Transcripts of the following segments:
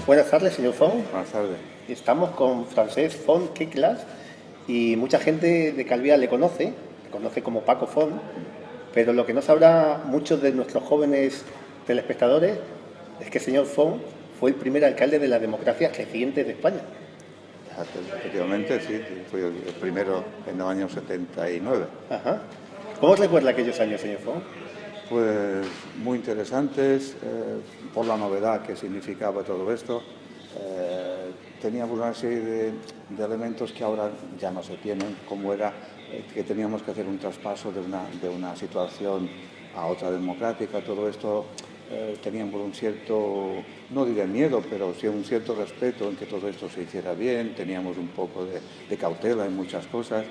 Buenas tardes, señor Font. Buenas tardes. Estamos con Francesc Font Queclas y mucha gente de Calviá le conoce como Paco Font, pero lo que no sabrá muchos de nuestros jóvenes telespectadores es que el señor Font fue el primer alcalde de la democracia reciente de España. Efectivamente, sí, fui el primero en el año 79. Ajá. ¿Cómo recuerda aquellos años, señor Font? Pues muy interesantes, por la novedad que significaba todo esto. Teníamos una serie de elementos que ahora ya no se tienen, como era que teníamos que hacer un traspaso de una situación a otra democrática. Todo esto teníamos un cierto, no diré miedo, pero sí un cierto respeto en que todo esto se hiciera bien. Teníamos un poco de cautela en muchas cosas,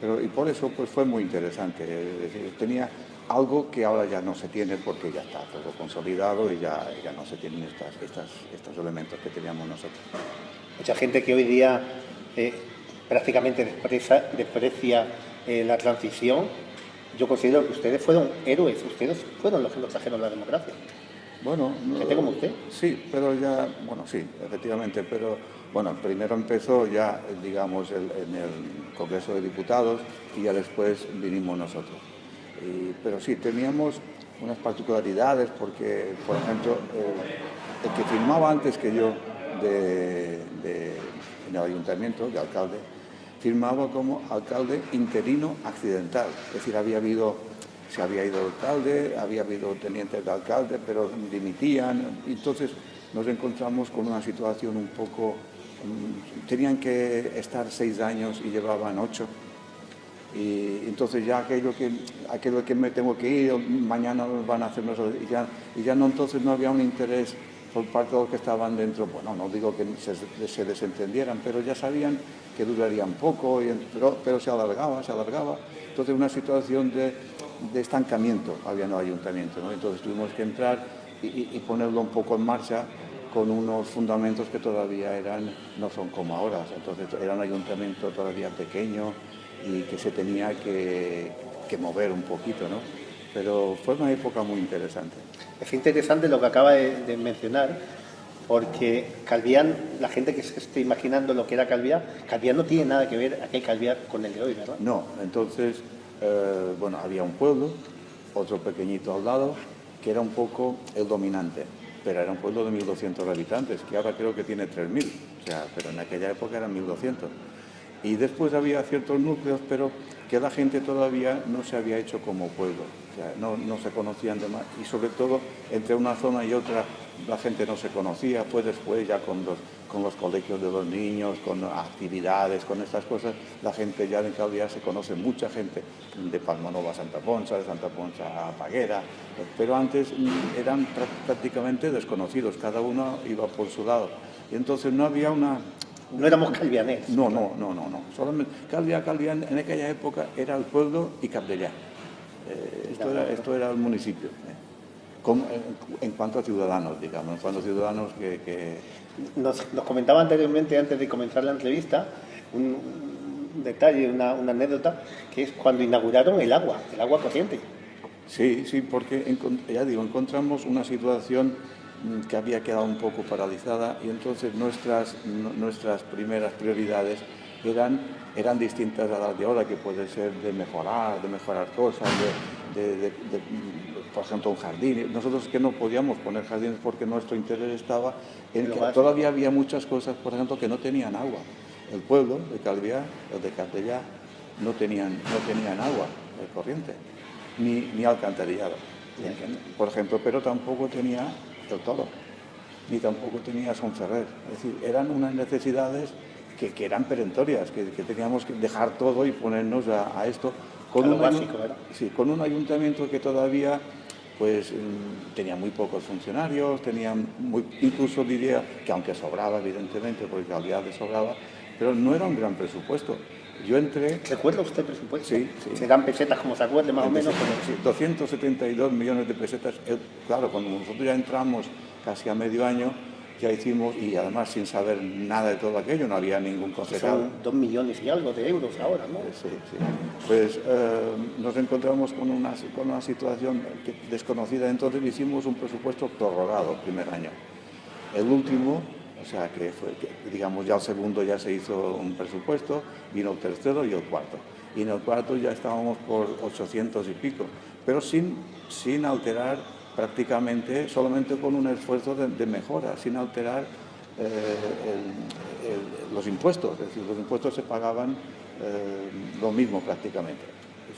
y por eso pues fue muy interesante. Es decir, tenía algo que ahora ya no se tiene porque ya está todo consolidado y ya no se tienen estos elementos que teníamos nosotros. Mucha gente que hoy día prácticamente desprecia la transición. Yo considero que ustedes fueron héroes, ustedes fueron los que nos trajeron la democracia. Bueno, gente como usted. Sí, pero ya, bueno, sí, efectivamente, pero bueno, primero empezó ya, digamos, en el Congreso de Diputados y ya después vinimos nosotros. Pero sí, teníamos unas particularidades porque, por ejemplo, el que firmaba antes que yo en el ayuntamiento, de alcalde, firmaba como alcalde interino accidental. Es decir, se había ido el alcalde, había habido tenientes de alcalde, pero dimitían. Entonces nos encontramos con una situación un poco... Tenían que estar 6 años y llevaban 8. Y entonces ya aquello que me tengo que ir, mañana van a hacer nosotros, y ya no, entonces no había un interés por parte de los que estaban dentro. Bueno, no digo que se desentendieran, pero ya sabían que durarían poco, pero se alargaba. Entonces una situación de estancamiento había en el ayuntamiento, ¿no? Entonces tuvimos que entrar y ponerlo un poco en marcha con unos fundamentos que todavía no son como ahora. Entonces era un ayuntamiento todavía pequeño y que se tenía que mover un poquito, ¿no? Pero fue una época muy interesante. Es interesante lo que acaba de mencionar, porque Calviá, la gente que se esté imaginando lo que era Calviá no tiene nada que ver aquel Calviá con el de hoy, ¿verdad? No, entonces, bueno, había un pueblo, otro pequeñito al lado, que era un poco el dominante, pero era un pueblo de 1.200 habitantes, que ahora creo que tiene 3.000, o sea, pero en aquella época eran 1.200. Y después había ciertos núcleos, pero que la gente todavía no se había hecho como pueblo, o sea, no se conocían de más. Y sobre todo, entre una zona y otra, la gente no se conocía. Pues después, ya con los colegios de los niños, con actividades, con estas cosas, la gente ya en Calviá se conoce mucha gente, de Palmanova a Santa Ponsa, de Santa Ponsa a Paguera, pero antes eran prácticamente desconocidos, cada uno iba por su lado. Y entonces no había una... No éramos calvianés. No. Solamente Calviá en aquella época era el pueblo y Capdellá. Esto era el municipio. En cuanto a ciudadanos, digamos, que... Nos comentaba anteriormente, antes de comenzar la entrevista, un detalle, una anécdota, que es cuando inauguraron el agua corriente. Sí, porque ya digo, encontramos una situación que había quedado un poco paralizada y entonces nuestras primeras prioridades eran distintas a las de ahora, que puede ser de mejorar cosas, por ejemplo, un jardín. Nosotros que no podíamos poner jardines porque nuestro interés estaba en que todavía había muchas cosas, por ejemplo, que no tenían agua. El pueblo de Calviá, el de Capdellá, no tenían agua corriente, ni alcantarillado, por ejemplo, pero tampoco tenía el Toro, ni tampoco tenía Son Ferrer. Es decir, eran unas necesidades que eran perentorias, que teníamos que dejar todo y ponernos a esto con un ayuntamiento que todavía pues tenía muy pocos funcionarios, incluso diría que, aunque sobraba evidentemente, porque Calviá le sobraba, pero no era un gran presupuesto. Yo entré... ¿Recuerda usted el presupuesto? Sí. ¿Se dan pesetas como se acuerde más o menos? Sí, 272 millones de pesetas. Claro, cuando nosotros ya entramos casi a medio año, ya hicimos, y además sin saber nada de todo aquello, no había ningún concejal. Son 2 millones y algo de euros ahora, ¿no? Sí. Pues nos encontramos con una situación desconocida, entonces hicimos un presupuesto prorrogado el primer año. El último, O sea que digamos, ya el segundo ya se hizo un presupuesto, vino el tercero y el cuarto. Y en el cuarto ya estábamos por 800 y pico, pero sin alterar prácticamente, solamente con un esfuerzo de mejora, sin alterar los impuestos. Es decir, los impuestos se pagaban lo mismo prácticamente,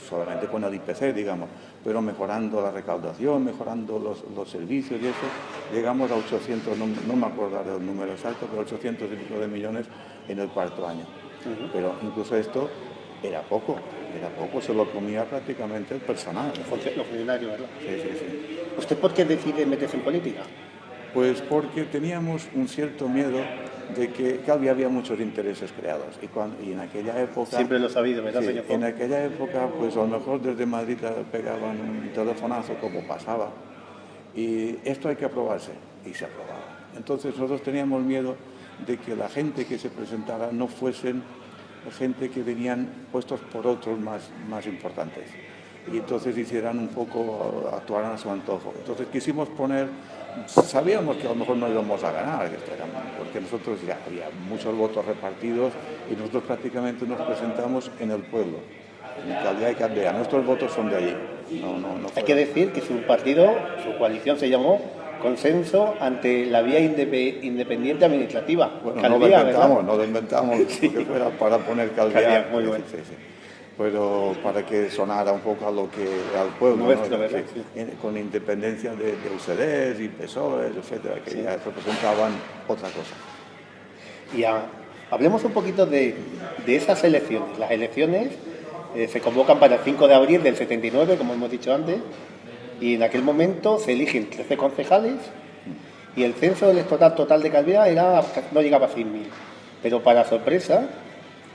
solamente con el IPC, digamos, pero mejorando la recaudación, mejorando los servicios y eso, llegamos a 800, no me acuerdo del número exacto, pero 800 y pico de millones en el cuarto año. Pero incluso esto era poco, se lo comía prácticamente el personal. Los funcionarios, ¿verdad? Sí. ¿Usted por qué decide meterse en política? Pues porque teníamos un cierto miedo de que había muchos intereses creados y en aquella época... Siempre lo he sabido, ¿verdad, sí, señor? En aquella época, pues a lo mejor desde Madrid pegaban un telefonazo como pasaba y esto hay que aprobarse, y se aprobaba. Entonces nosotros teníamos miedo de que la gente que se presentara no fuesen gente que venían puestos por otros más importantes y entonces hicieran un poco, actuaran a su antojo. Entonces quisimos poner, sabíamos que a lo mejor no íbamos a ganar, porque nosotros ya había muchos votos repartidos y nosotros prácticamente nos presentamos en el pueblo, en Caldea y Caldea. Nuestros votos son de allí. No hay que decir que su partido, su coalición se llamó Consenso ante la vía independiente administrativa. Bueno, Caldea, no lo inventamos sí. Que fuera para poner Caldea. Muy bueno. Sí. Pero para que sonara un poco a lo que al pueblo, nuestro, ¿no? ¿verdad? Sí. Con independencia de UCDs y PSOE, etcétera, que sí. Ya representaban otra cosa. Y hablemos un poquito de esas elecciones. Las elecciones se convocan para el 5 de abril del 79, como hemos dicho antes, y en aquel momento se eligen 13 concejales y el censo electoral total de Caldea no llegaba a 100.000. Pero para sorpresa,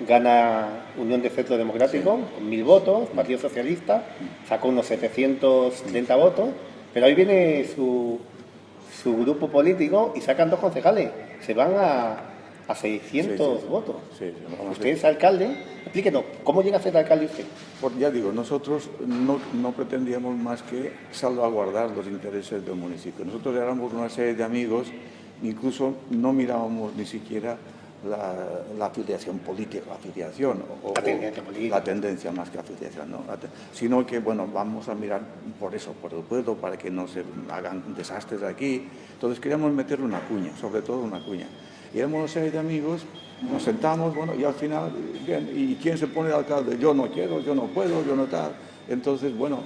gana Unión de Centro Democrático con 1.000 votos, Partido Socialista sacó unos 730 votos, pero ahí viene su grupo político y sacan 2 concejales, se van a 600 votos. Sí, usted es alcalde, explíquenos, ¿cómo llega a ser alcalde usted? Pues ya digo, nosotros no pretendíamos más que salvaguardar los intereses del municipio. Nosotros éramos una serie de amigos, incluso no mirábamos ni siquiera la afiliación política, la tendencia más que afiliación, ¿no? Sino que, bueno, vamos a mirar por eso, por el pueblo, para que no se hagan desastres aquí. Entonces queríamos meter una cuña, sobre todo una cuña. Y éramos una serie de amigos, nos sentamos, bueno, y al final, bien, ¿y quién se pone de alcalde? Yo no quiero, yo no puedo, yo no tal. Entonces, bueno,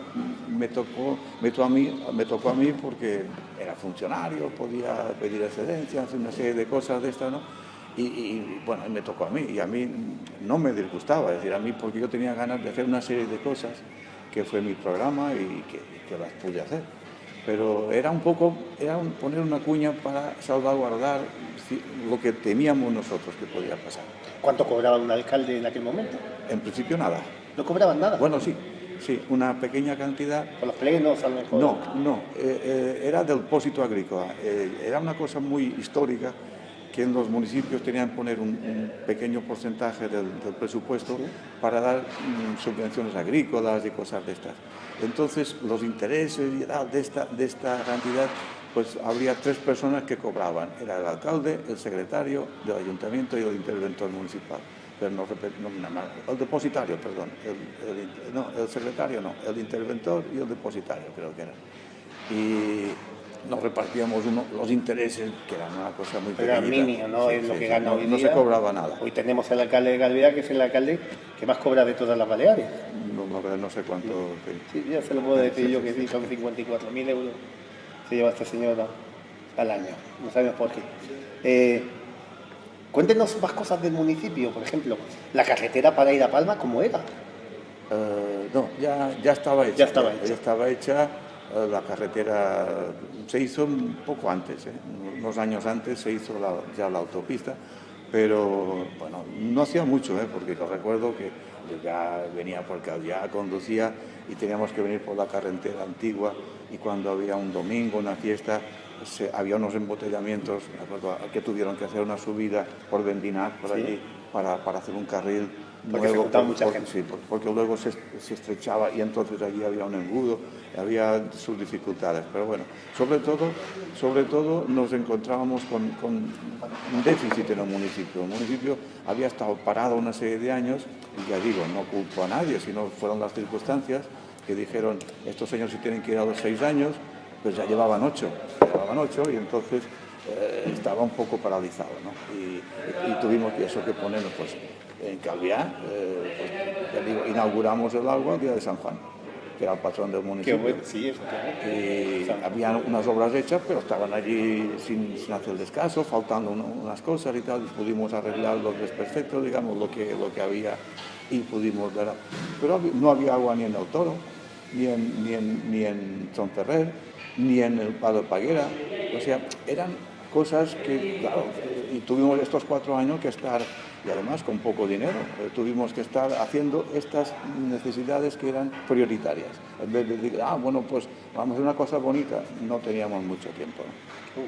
me tocó a mí porque era funcionario, podía pedir excedencias, una serie de cosas de estas, ¿no? Y bueno, me tocó a mí, y a mí no me disgustaba, es decir, a mí porque yo tenía ganas de hacer una serie de cosas, que fue mi programa y que las pude hacer. Pero era poner una cuña para salvaguardar lo que temíamos nosotros que podía pasar. ¿Cuánto cobraba un alcalde en aquel momento? En principio nada. ¿No cobraban nada? Bueno, sí, una pequeña cantidad. ¿Por los plenos a lo mejor? No, era del depósito agrícola. Era una cosa muy histórica que en los municipios tenían que poner un pequeño porcentaje del presupuesto para dar subvenciones agrícolas y cosas de estas. Entonces, los intereses y tal de esta cantidad, pues habría 3 personas que cobraban. Era el alcalde, el secretario del ayuntamiento y el interventor municipal. Pero el depositario, perdón. El secretario no, el interventor y el depositario creo que era. Y nos repartíamos los intereses, que eran una cosa muy pequeñita. Era mínimo, ¿no? Es lo que gana hoy día. No se cobraba nada. Hoy tenemos al alcalde de Caldea, que es el alcalde que más cobra de todas las Baleares. No sé cuánto... Sí, ya se lo puedo decir yo, que sí, son 54.000 euros se lleva esta señora al año. No sabemos por qué. Cuéntenos más cosas del municipio, por ejemplo, la carretera para ir a Palma, ¿cómo era? No, ya estaba hecha. Ya estaba hecha. La carretera se hizo un poco antes, unos años antes se hizo ya la autopista, pero bueno, no hacía mucho, porque yo recuerdo que yo ya venía porque ya conducía y teníamos que venir por la carretera antigua, y cuando había un domingo, una fiesta, había unos embotellamientos, me acuerdo que tuvieron que hacer una subida por Vendinac, por allí, para hacer un carril porque nuevo. se juntaba mucha gente. Sí, porque luego se estrechaba y entonces allí había un embudo, había sus dificultades. Pero bueno, sobre todo nos encontrábamos con un déficit en el municipio. El municipio había estado parado una serie de años, y ya digo, no culpo a nadie, sino fueron las circunstancias que dijeron, estos señores si tienen que ir a los 6 años, pues ya llevaban 8 y entonces estaba un poco paralizado, ¿no? Y tuvimos eso que ponernos, pues, en Calviá, pues, ya digo, inauguramos el agua el día de San Juan, que era el patrón del municipio. Qué bueno, sí, efectivamente. Y había unas obras hechas, pero estaban allí sin hacer descanso, faltando unas cosas y tal, y pudimos arreglar los desperfectos, digamos, lo que había, y pudimos dar. Pero no había agua ni en el Toro, ni en Tronferrer, ni en el Palo de Paguera. O sea, eran cosas que, claro, y tuvimos estos 4 años que estar, y además con poco dinero, tuvimos que estar haciendo estas necesidades que eran prioritarias. En vez de decir, bueno, pues vamos a hacer una cosa bonita, no teníamos mucho tiempo, ¿no?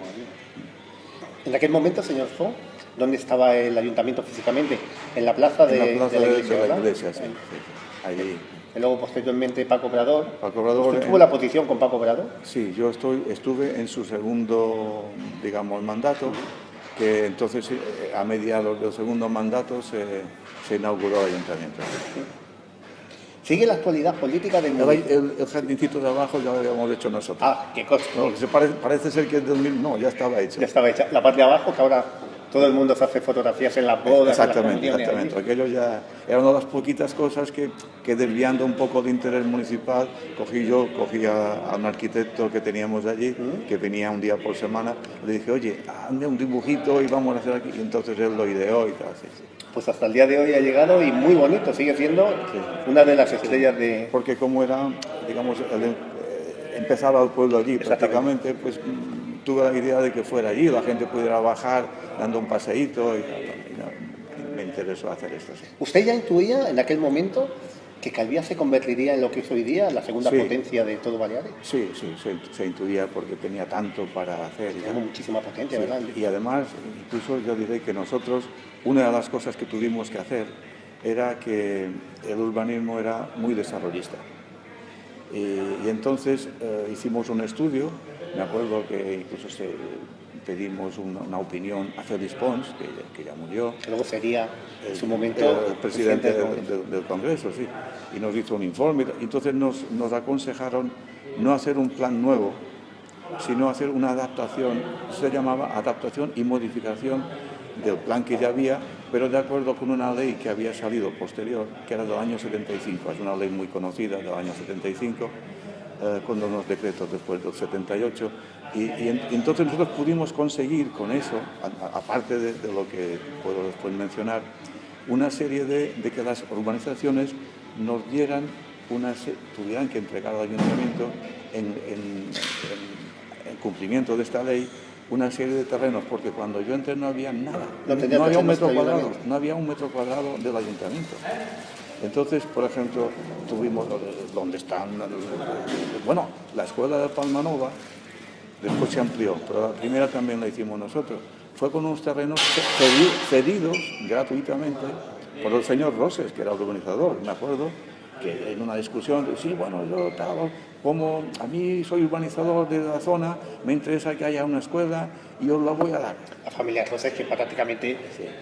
En aquel momento, señor Fon, ¿dónde estaba el ayuntamiento físicamente? En la plaza de la iglesia, de la ¿verdad? iglesia, sí, sí. Allí. Y luego, posteriormente, Paco Obrador. ¿Usted tuvo la posición con Paco Obrador? Sí, yo estuve en su segundo, digamos, mandato, que entonces a mediados del segundo mandato se inauguró el ayuntamiento. ¿Sigue la actualidad política del municipio? El jardincito de abajo ya lo habíamos hecho nosotros. Qué cosa. No, parece ser que es 2000, no, ya estaba hecho. Ya estaba hecha. La parte de abajo, que ahora todo el mundo se hace fotografías en las bodas. Exactamente. Aquello ya era una de las poquitas cosas que desviando un poco de interés municipal, cogí a un arquitecto que teníamos allí, que venía un día por semana, le dije, oye, hazme un dibujito y vamos a hacer aquí. Y entonces él lo ideó y tal, sí. Pues hasta el día de hoy ha llegado y muy bonito, sigue siendo una de las estrellas de... Porque como era, digamos, empezaba el pueblo allí prácticamente, pues tuve la idea de que fuera allí, la gente pudiera bajar dando un paseíto y me interesó hacer esto. Sí. ¿Usted ya intuía en aquel momento que Calviá se convertiría en lo que es hoy día, la segunda potencia de todo Baleares? Sí, se intuía porque tenía tanto para hacer. Tenemos muchísima potencia, ¿verdad? Y además, incluso yo diré que nosotros, una de las cosas que tuvimos que hacer era que el urbanismo era muy desarrollista. Y entonces hicimos un estudio, me acuerdo que incluso pedimos una opinión a Félix Pons, que ya murió. Luego sería, en su momento, el presidente del Congreso, sí. Y nos hizo un informe. Entonces nos aconsejaron no hacer un plan nuevo, sino hacer una adaptación, se llamaba adaptación y modificación del plan que ya había, pero de acuerdo con una ley que había salido posterior, que era del año 75, es una ley muy conocida del año 75, con unos decretos después del 78, y entonces nosotros pudimos conseguir con eso, aparte de lo que puedo después mencionar, una serie de que las urbanizaciones nos dieran tuvieran que entregar al ayuntamiento en cumplimiento de esta ley una serie de terrenos, porque cuando yo entré no había nada, no había un metro cuadrado del ayuntamiento. Entonces, por ejemplo, tuvimos donde están, la escuela de Palmanova, después se amplió, pero la primera también la hicimos nosotros. Fue con unos terrenos cedidos gratuitamente por el señor Roses, que era el urbanizador, me acuerdo, que en una discusión, yo como a mí soy urbanizador de la zona, me interesa que haya una escuela y os la voy a dar. La familia Roses, que prácticamente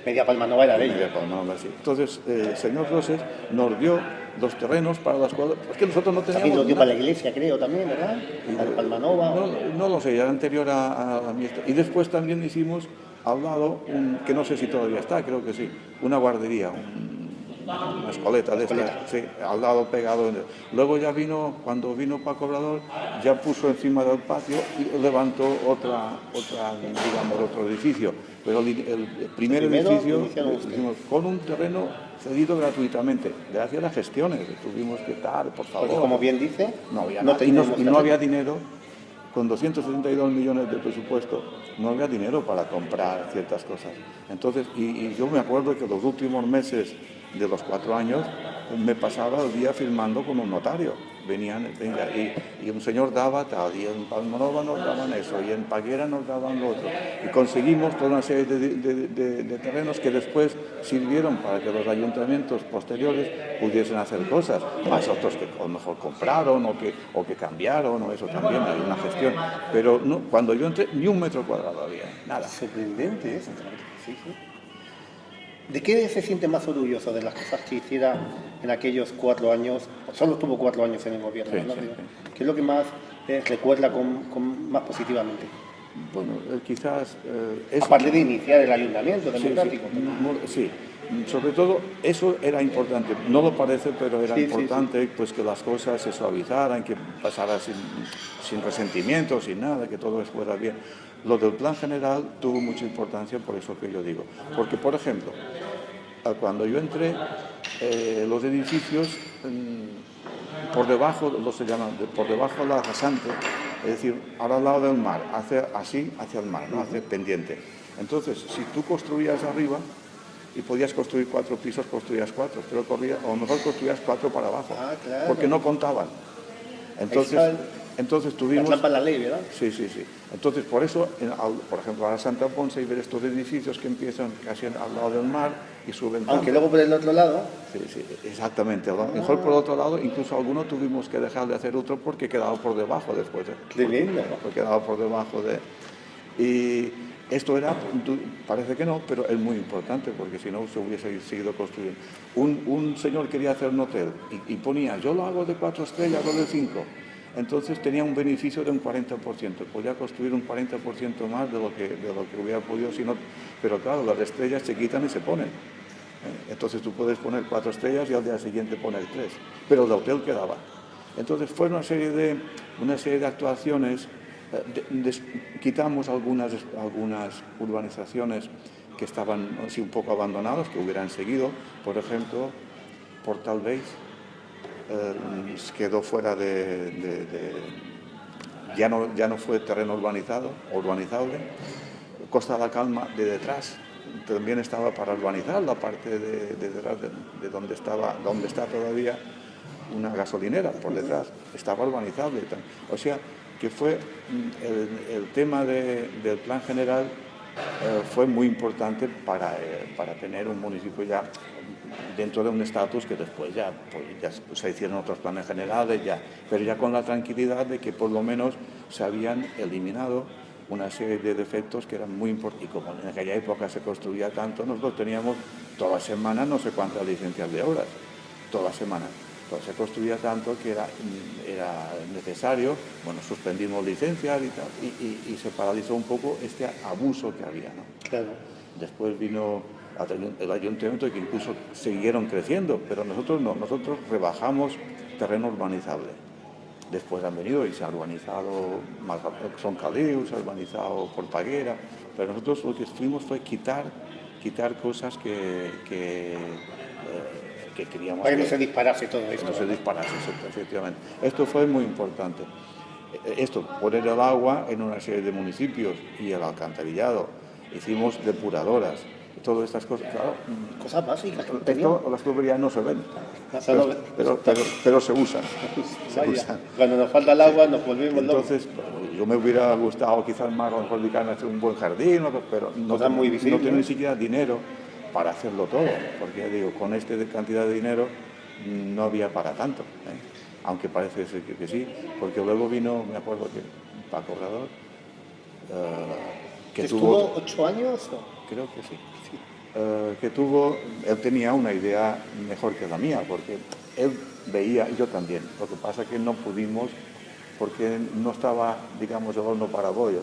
media Palmanova era de ella. Media Palmanova, sí. Entonces, el señor Roses nos dio los terrenos para la escuela, porque nosotros no teníamos... También nos dio para la iglesia, creo, también, ¿verdad? Para Palmanova. No lo sé, era anterior a mi... Y después también hicimos al lado, que no sé si todavía está, creo que sí, una guardería, una escoleta de estas, sí, al lado pegado. Luego ya cuando vino Paco Obrador, ya puso encima del patio y levantó otro edificio. Pero el primer edificio lo hicimos con un terreno cedido gratuitamente, gracias a las gestiones. Tuvimos que estar, por favor. Porque como bien dice, no había dinero. Con 272 millones de presupuesto no había dinero para comprar ciertas cosas. Entonces, y yo me acuerdo que los últimos meses de los 4 años me pasaba el día firmando con un notario. venían, venga, y un señor daba tal, y en Palmanova nos daban eso, y en Paguera nos daban lo otro. Y conseguimos toda una serie de terrenos que después sirvieron para que los ayuntamientos posteriores pudiesen hacer cosas, más otros que a lo mejor compraron o que cambiaron, o eso también, hay una gestión. Pero no, cuando yo entré, ni un metro cuadrado había, nada. Sorprendente eso. Sí, sí. ¿De qué se siente más orgulloso? ¿De las cosas que hiciera en aquellos 4 años? Solo estuvo 4 años en el gobierno, Sí, ¿no? sí, Digo, sí. ¿qué es lo que más recuerda más positivamente? Bueno, quizás eso. Aparte de iniciar el ayuntamiento Sí, democrático. sí, sobre todo eso era importante, no lo parece, pero era Sí, sí, importante pues que las cosas se suavizaran, que pasara sin resentimiento, sin nada, que todo fuera bien. Lo del plan general tuvo mucha importancia por eso que yo digo, porque por ejemplo, cuando yo entré, los edificios por debajo, se llaman, por debajo de la rasante, es decir, ahora al lado del mar, así hacia el mar, ¿no? Hacia pendiente. Entonces, si tú construías arriba y podías construir 4 pisos, construías 4, pero o a lo mejor construías 4 para abajo, claro. porque no contaban. Entonces tuvimos... La trampa en la ley, ¿verdad? Sí. Entonces, por eso, por ejemplo, a Santa Ponce y ver estos edificios que empiezan casi al lado del mar y suben tanto. Aunque luego por el otro lado... Sí, exactamente. Mejor por otro lado, incluso algunos tuvimos que dejar de hacer otro porque quedaba por debajo después. Tremendo. Porque quedaba por debajo de... Y esto era, parece que no, pero es muy importante porque si no se hubiese seguido construyendo. Un señor quería hacer un hotel y ponía, yo lo hago de 4 estrellas o de 5. Entonces tenía un beneficio de un 40%, podía construir un 40% más de lo que hubiera podido, pero claro, las estrellas se quitan y se ponen. Entonces tú puedes poner 4 estrellas y al día siguiente poner 3, pero el hotel quedaba. Entonces fue una serie de actuaciones, quitamos algunas urbanizaciones que estaban así un poco abandonadas, que hubieran seguido, por ejemplo, Portal Base, quedó fuera ya no fue terreno urbanizable. Costa de la Calma de detrás también estaba para urbanizar la parte de detrás de donde está todavía una gasolinera por detrás, estaba urbanizable. O sea que fue el tema del plan general fue muy importante para tener un municipio ya dentro de un estatus que después ya se hicieron otros planes generales, pero ya con la tranquilidad de que por lo menos se habían eliminado una serie de defectos que eran muy importantes. Y como en aquella época se construía tanto, nosotros teníamos todas las semanas no sé cuántas licencias de obras, todas las semanas. Entonces se construía tanto que era necesario, suspendimos licencias y tal, y se paralizó un poco este abuso que había, ¿no? Claro. Después vino el ayuntamiento que incluso siguieron creciendo, pero nosotros no, nosotros rebajamos terreno urbanizable. Después han venido y se ha urbanizado Son Caliu, se ha urbanizado por Paguera, pero nosotros lo que fuimos fue quitar cosas que queríamos... Para que no se disparase todo esto. No se disparase, efectivamente. Esto fue muy importante. Poner el agua en una serie de municipios y el alcantarillado. Hicimos depuradoras. Todas estas cosas, claro. Cosas básicas. Las tuberías no se ven, pero se usan. Cuando nos falta el agua nos volvemos locos. Entonces, yo me hubiera gustado quizás más dedicarme a hacer un buen jardín, pero no tengo ni siquiera dinero para hacerlo todo, porque digo, con cantidad de dinero no había para tanto, aunque parece ser que sí, porque luego vino, me acuerdo que Paco Obrador, que ¿Estuvo 8 años? Creo que sí. Él tenía una idea mejor que la mía, porque él veía, y yo también, lo que pasa es que no pudimos, porque no estaba, digamos, el horno para bollo.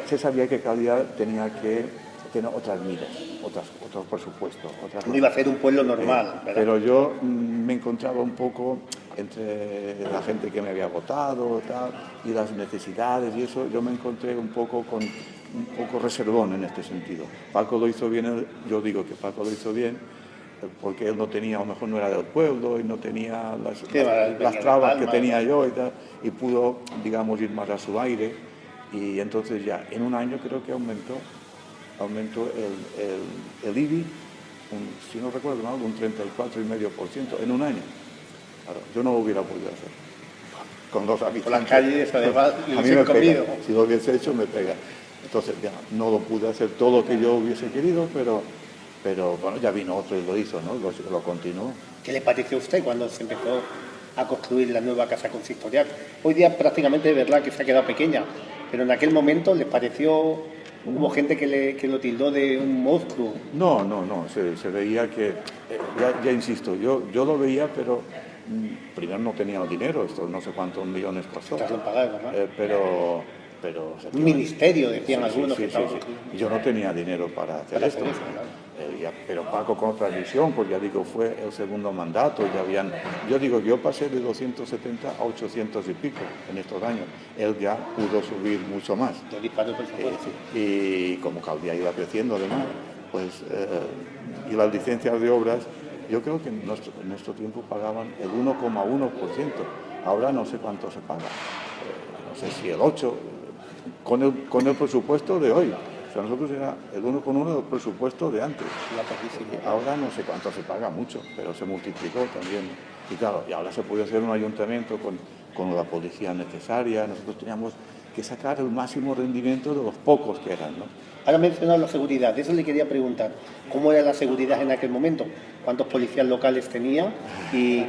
Se sabía que Calidad tenía que tener otras miras, otros presupuestos. No iba a ser un pueblo normal, ¿verdad? Pero yo me encontraba un poco entre la gente que me había votado y las necesidades y eso, yo me encontré un poco reservón en este sentido. Paco lo hizo bien, yo digo que Paco lo hizo bien, porque él no tenía, a lo mejor no era del pueblo y no tenía las trabas que tenía yo y pudo, digamos, ir más a su aire, y entonces ya en un año creo que aumentó el IBI, si no recuerdo mal, un 34,5% en un año. Claro, yo no lo hubiera podido hacer. Con dos habitantes. Por las calles, además, A mí me pega. Si lo hubiese hecho, me pega. Entonces ya no lo pude hacer todo lo que yo hubiese querido, pero bueno, ya vino otro y lo hizo, ¿no? Lo continuó. ¿Qué le pareció a usted cuando se empezó a construir la nueva casa consistorial? Hoy día prácticamente es verdad que se ha quedado pequeña, pero en aquel momento les pareció, hubo gente que lo tildó de un monstruo. No, se veía que, ya insisto, yo lo veía, pero primero no tenía dinero, esto no sé cuántos millones costó. Tras lo pagar, ¿verdad? Pero un ministerio, decían sí, algunos sí, que sí, estaban. sí. Yo no tenía dinero para hacer esto. Claro. Pero Paco con otra visión, pues ya digo, fue el segundo mandato, yo digo, yo pasé de 270 a 800 y pico en estos años. Él ya pudo subir mucho más. Y como Caldía iba creciendo además, pues, y las licencias de obras, yo creo que en nuestro tiempo pagaban el 1,1%. Ahora no sé cuánto se paga. No sé si el 8%, con el presupuesto de hoy. O sea, nosotros era el 1,1 del presupuesto de antes. Ahora no sé cuánto se paga, mucho, pero se multiplicó también. Y claro, y ahora se puede hacer un ayuntamiento con la policía necesaria. Nosotros teníamos que sacar el máximo rendimiento de los pocos que eran, ¿no? Ahora mencionado la seguridad, de eso le quería preguntar. ¿Cómo era la seguridad en aquel momento? ¿Cuántos policías locales tenía? Y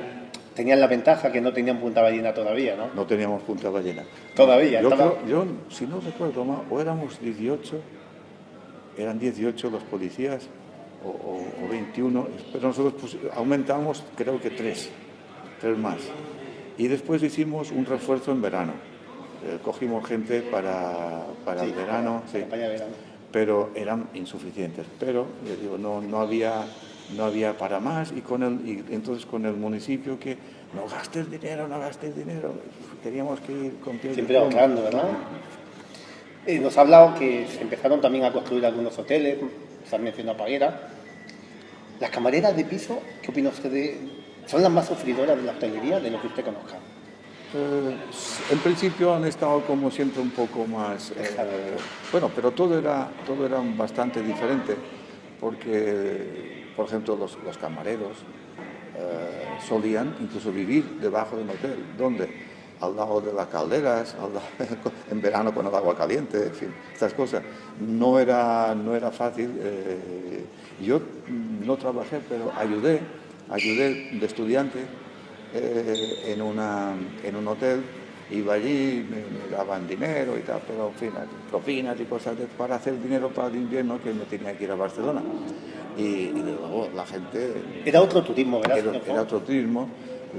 tenían la ventaja que no tenían Punta Ballena todavía, ¿no? No teníamos Punta Ballena. Todavía. Yo, si no recuerdo mal, o éramos 18, eran 18 los policías, o 21, pero nosotros pues, aumentamos creo que 3 más. Y después hicimos un refuerzo en verano. Cogimos gente para el verano, sí, pero eran insuficientes. Pero, yo digo, no había para más y entonces con el municipio que no gastes dinero, teníamos que ir con pie. Siempre ahorrando, ¿verdad? Nos ha hablado que se empezaron también a construir algunos hoteles, se ha mencionado Paguera. Las camareras de piso, ¿qué opina usted son las más sufridoras de la hostelería, de lo que usted conozca? En principio han estado como siempre un poco más... bueno, pero todo era bastante diferente, porque, por ejemplo, los camareros solían incluso vivir debajo de un hotel. ¿Dónde? Al lado de las calderas, en verano con el agua caliente, en fin, estas cosas. No era fácil. Yo no trabajé, pero ayudé de estudiante en un hotel. Iba allí, me daban dinero y tal, pero en fin, propinas y cosas para hacer dinero para el invierno, que me tenía que ir a Barcelona. Y luego la gente... Era otro turismo, ¿verdad? Era otro turismo.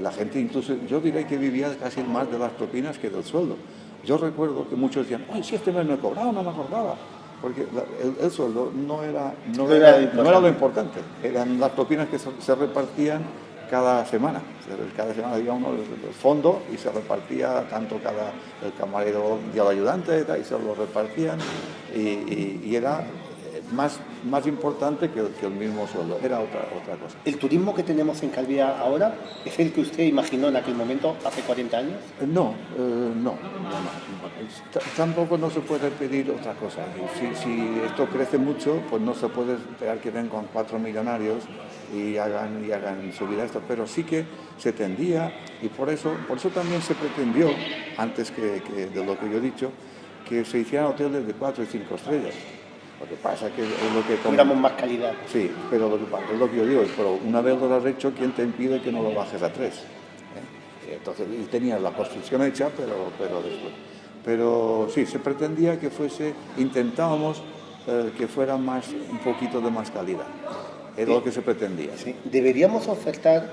La gente incluso, yo diría que vivía casi más de las propinas que del sueldo. Yo recuerdo que muchos decían, ¡ay, si este mes no he cobrado, no me acordaba! Porque el sueldo no era lo importante, eran las propinas que se repartían cada semana. Cada semana había uno del fondo y se repartía tanto el camarero y el ayudante y se lo repartían y era más importante que el mismo sueldo, era otra cosa. ¿El turismo que tenemos en Calviá ahora es el que usted imaginó en aquel momento, hace 40 años? No. Tampoco no se puede pedir otra cosa. Si esto crece mucho, pues no se puede esperar que vengan 4 millonarios y hagan su vida esto, pero sí que se tendía, y por eso también se pretendió, antes que de lo que yo he dicho, que se hicieran hoteles de 4 y 5 estrellas. Lo que pasa es lo que... Tuviéramos más calidad. Sí, pero es lo que yo digo, pero una vez lo has hecho, ¿quién te impide que no lo bajes a 3? Entonces, y tenías la construcción hecha, pero después. Pero sí, se pretendía que intentábamos que fuera un poquito de más calidad. Es lo que se pretendía. Sí. Deberíamos ofertar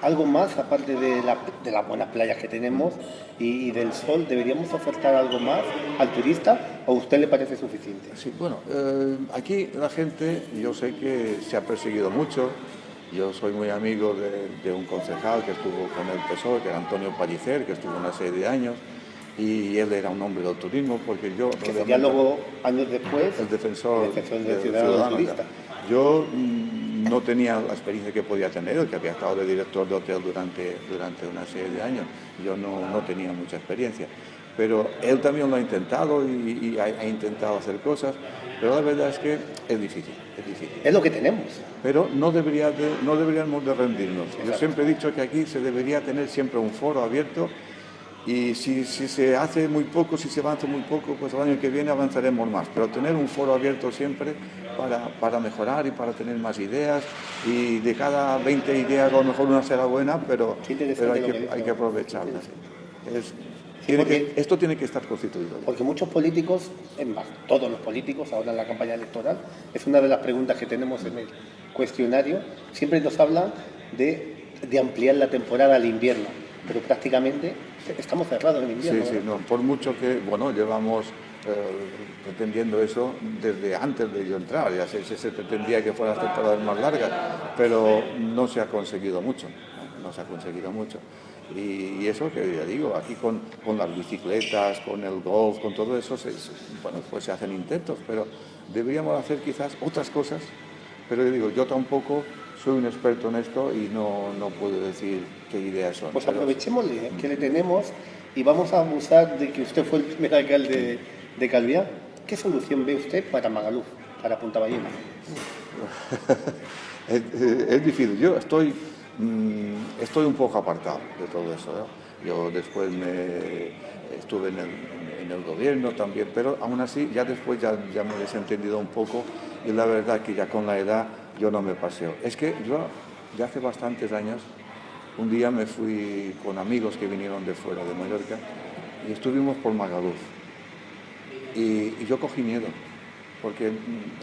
algo más, aparte de las buenas playas que tenemos y del sol. ¿Deberíamos ofertar algo más al turista o a usted le parece suficiente? Sí, bueno, aquí la gente, yo sé que se ha perseguido mucho. Yo soy muy amigo de un concejal que estuvo con el PSOE, que era Antonio Pallicer, que estuvo una serie de años, y él era un hombre del turismo, porque yo... Que sería luego, años después, el defensor del ciudadano turista. Yo no tenía la experiencia que podía tener, el que había estado de director de hotel durante una serie de años. Yo no tenía mucha experiencia. pero él también lo ha intentado y ha intentado hacer cosas, pero la verdad es que es difícil, es difícil. Es lo que tenemos. Pero no deberíamos de rendirnos. Exacto. Yo siempre he dicho que aquí se debería tener siempre un foro abierto y si se hace muy poco, si se avanza muy poco, pues el año que viene avanzaremos más. Pero tener un foro abierto siempre para mejorar y para tener más ideas, y de cada 20 ideas a lo mejor una será buena, pero hay que aprovecharla. Esto tiene que estar constituido. Porque muchos políticos, es más, todos los políticos, ahora en la campaña electoral, es una de las preguntas que tenemos en el cuestionario, siempre nos hablan de ampliar la temporada al invierno, pero prácticamente estamos cerrados en invierno. Sí, no, por mucho que, llevamos pretendiendo eso desde antes de yo entrar, ya se pretendía que fueran las temporadas más largas, pero no se ha conseguido mucho, no se ha conseguido mucho. Y eso que ya digo, aquí con las bicicletas, con el golf, con todo eso, pues se hacen intentos, pero deberíamos hacer quizás otras cosas, pero yo tampoco soy un experto en esto y no puedo decir qué ideas son. Pues aprovechémosle que le tenemos y vamos a abusar de que usted fue el primer alcalde de Calviá. ¿Qué solución ve usted para Magaluf, para Punta Ballena? Es difícil. Yo estoy un poco apartado de todo eso, ¿no? Yo después estuve en el gobierno también, pero aún así ya después ya me he desentendido un poco, y la verdad que ya con la edad yo no me paseo. Es que yo ya hace bastantes años, un día me fui con amigos que vinieron de fuera, de Mallorca, y estuvimos por Magaluf. Y yo cogí miedo, porque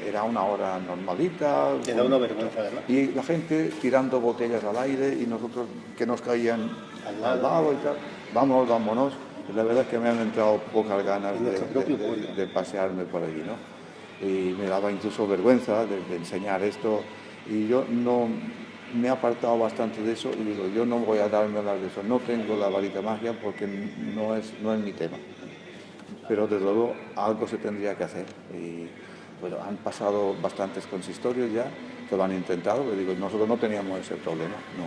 era una hora normalita. Te da una vergüenza, ¿verdad? Y la gente tirando botellas al aire y nosotros que nos caían al lado y tal. Vámonos. Y la verdad es que me han entrado pocas ganas de pasearme por allí, ¿no? Y me daba incluso vergüenza de enseñar esto. Y yo no me he apartado bastante de eso y digo, yo no voy a darme hablar de eso. No tengo la varita mágica porque no es mi tema. Pero desde luego algo se tendría que hacer. Y han pasado bastantes consistorios ya que lo han intentado, pero digo, nosotros no teníamos ese problema. No.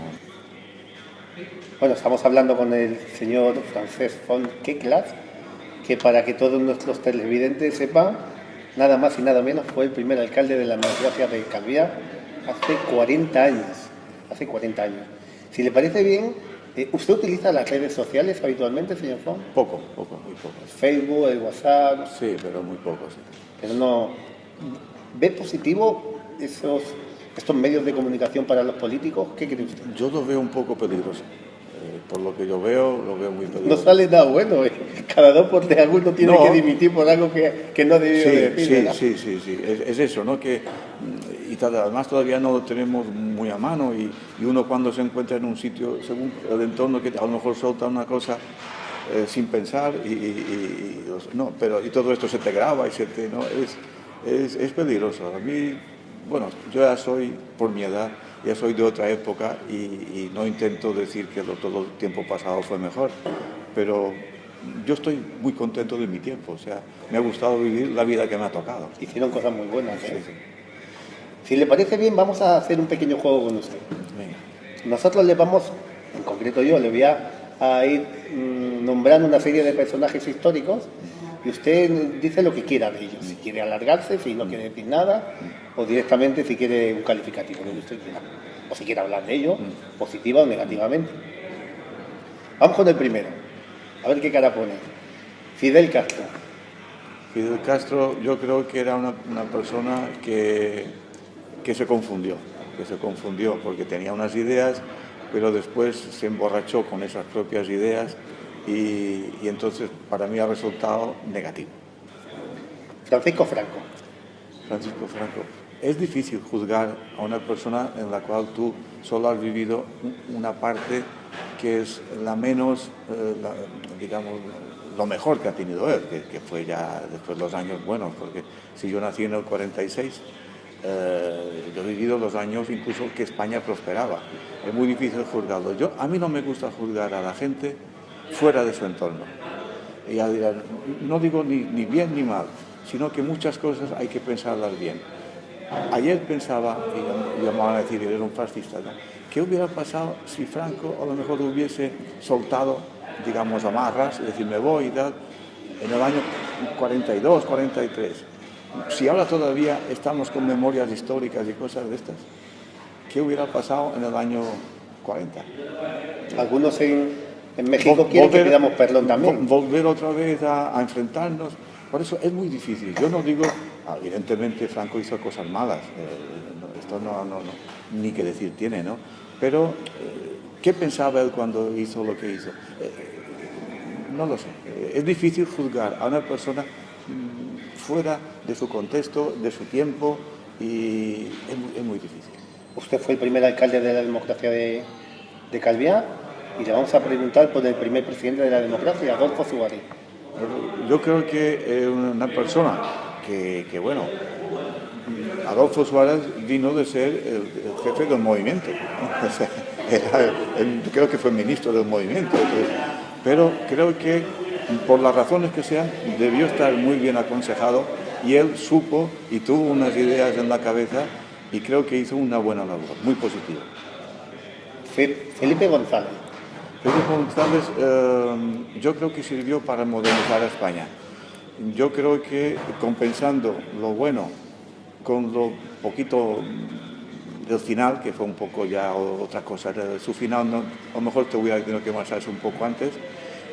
Bueno, estamos hablando con el señor Francesc Font Queclas, que para que todos nuestros televidentes sepan, nada más y nada menos fue el primer alcalde de la democracia de Calviá hace 40 años. Hace 40 años. Si le parece bien, ¿usted utiliza las redes sociales habitualmente, señor Font? Poco, muy poco. Facebook, el WhatsApp. Sí, pero muy poco, sí. Pero no. ¿Ve positivo estos medios de comunicación para los políticos? ¿Qué cree usted? Yo lo veo un poco peligroso. Por lo que yo veo, lo veo muy peligroso. No sale nada bueno. Cada 2 por 3 alguno tiene que dimitir por algo que no debió decir. Sí. Es eso, ¿no? Además todavía no lo tenemos muy a mano y uno cuando se encuentra en un sitio, según el entorno, que a lo mejor suelta una cosa sin pensar y todo esto se te graba es peligroso. A mí, yo ya soy, por mi edad, ya soy de otra época y no intento decir que todo el tiempo pasado fue mejor, pero yo estoy muy contento de mi tiempo, o sea, me ha gustado vivir la vida que me ha tocado. Hicieron cosas muy buenas, ¿eh? Sí. Si le parece bien, vamos a hacer un pequeño juego con usted. Venga. Nosotros le vamos, en concreto yo, le voy a ir nombrando una serie de personajes históricos y usted dice lo que quiera de ellos. Si quiere alargarse, si no quiere decir nada, o directamente si quiere un calificativo, lo que usted quiera. O si quiere hablar de ellos, positiva o negativamente. Vamos con el primero. A ver qué cara pone. Fidel Castro. Fidel Castro, yo creo que era una persona que se confundió porque tenía unas ideas, pero después se emborrachó con esas propias ideas y entonces para mí ha resultado negativo. Francisco Franco. Es difícil juzgar a una persona en la cual tú solo has vivido una parte que es la menos, lo mejor que ha tenido él, que fue ya después los años buenos, porque si yo nací en el 46, yo he vivido los años incluso que España prosperaba. Es muy difícil juzgarlo. A mí no me gusta juzgar a la gente fuera de su entorno. Y ya dirán, no digo ni bien ni mal, sino que muchas cosas hay que pensarlas bien. Ayer pensaba, y me van a decir, eres un fascista, ¿no? ¿Qué hubiera pasado si Franco a lo mejor hubiese soltado, digamos, amarras, es decir, me voy y tal, en el año 42, 43. Si ahora todavía estamos con memorias históricas y cosas de estas, ¿qué hubiera pasado en el año 40? Algunos en México quieren que pidamos perdón también. Volver otra vez a enfrentarnos. Por eso es muy difícil. Yo no digo, evidentemente Franco hizo cosas malas, esto ni que decir tiene, ¿no? Pero, ¿qué pensaba él cuando hizo lo que hizo? No lo sé. Es difícil juzgar a una persona fuera de su contexto, de su tiempo, y es muy difícil. Usted fue el primer alcalde de la democracia de Calviá y le vamos a preguntar por el primer presidente de la democracia, Adolfo Suárez. Yo creo que una persona que bueno, Adolfo Suárez vino de ser el jefe del movimiento. Creo que fue ministro del movimiento. Pero creo que, por las razones que sean, debió estar muy bien aconsejado y él supo y tuvo unas ideas en la cabeza y creo que hizo una buena labor, muy positiva. Felipe González. Felipe González, yo creo que sirvió para modernizar a España. Yo creo que compensando lo bueno con lo poquito del final, que fue un poco ya otra cosa, su final no, a lo mejor te hubiera tenido que marcharse un poco antes,